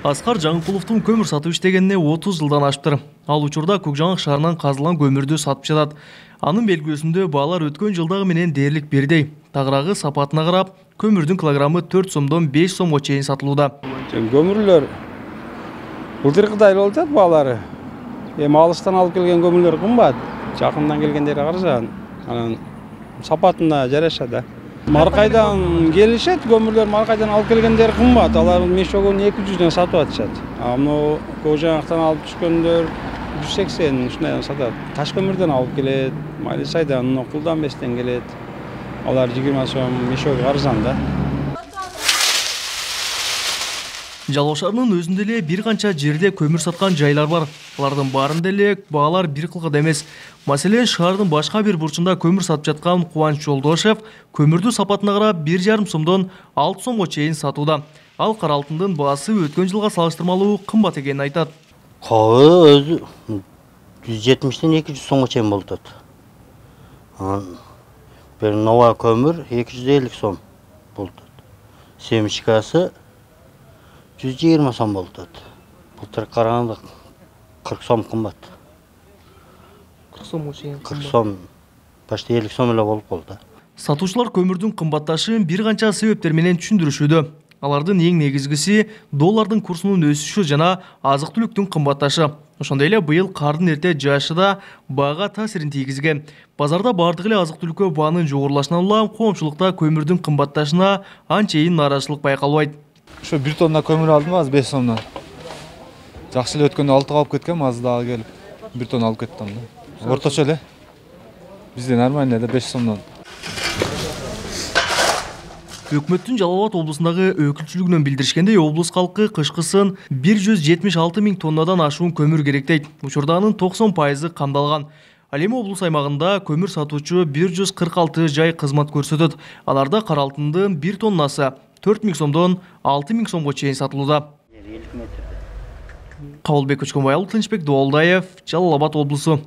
Аскар Жаңыкуловдун көмүр сатып иштегенине 30 жылдан аштыр. Ал учурда Көкжаңак шаарынан казылган көмүрдү сатып жатат. Анын белгилөөсүндө баалар өткөн жылдагы менен дээрлик бирдей. Тагыраагы сапатына карап, көмүрдүн килограммы 4 сомдон 5 сомго чейин сатылууда. Көмүрлөр былтыркыдай болуп жатат баалары. Эми алыстан алып келген көмүрлөр кымбат, жакындан келгендери арзан. Анан сапатына жараша да. Маркайдан келишет, көмүрлөр Маркайдан алып келгендер кымбат. Алар мешогун 200дөн сатып атышат. Мына Көкжаңактан алып түшкөндөр 180 ушундай сатат. Таш көмүрдөн алып келет, Малисайдан, Кулдан бестен келет. Алар 20 сом мешок арзан да. Жалал шаарынын өзүндө эле бир канча жерде көмүр саткан жайлар бар. Алардын баарында эле баалар бир кылгыда эмес. Маселен, шаардын башка бир бурчунда көмүр сатып жаткан Кубаныч Жолдошев көмүрдү сапатына карап 1,5 сомдон 6 сомго чейин сатууда. Ал кара алтындын баасы өткөн жылга салыштырмалуу кымбат экенин айтат. Кабы өзү 170ден 200 сомго чейин болуп атат. Бир нова көмүр 250 сом болуп атат. Семечкасы 120 сом болуп атат. Былтыр караганда 40 сом кымбат. 40 сомго чейин. 40 сом, почти 50 сом эле болуп калды. Сатуучулар көмүрдүн кымбатташын бир канча себептер менен түшүндүрүшүүдө. Алардын эң негизгиси доллардын курсунун өсүшү жана азык-түлүктүн кымбатташы. Ошондой эле быйыл кардын эрте жаашы да баага таасирин тийгизген. Базарда бардык эле азык-түлүккө баанын жогорулашынан улам коомчулукта көмүрдүн кымбатташына анчейин нааразычылык байкалбайт. Şu 1 tonna kömür aldım az 5 somdan. Жақсы эле өткөндө 6 алып кеткем, аз дагы келип 1 тонна алып кеттим да. Орточо эле. Бизде нормально эле 5 сомдон. Өкмөттүн Жалал Абад облусундагы өкүлчүлүгүнөн билдиришкендей, облус калкы кышкысын 176 миң тоннадан ашуун көмүр керектейт. Учурда анын 90% камдалган. Ал эми облус аймагында көмүр сатуучу 146 жай кызмат көрсөтөт. Аларда кара алтындын 1 тоннасы 4 миң сомдон 6 миң сомго чейин сатылууда. Кабылбек Көчкөнбай, Тынчбек Дуалдаев, Жалал Абад облусу.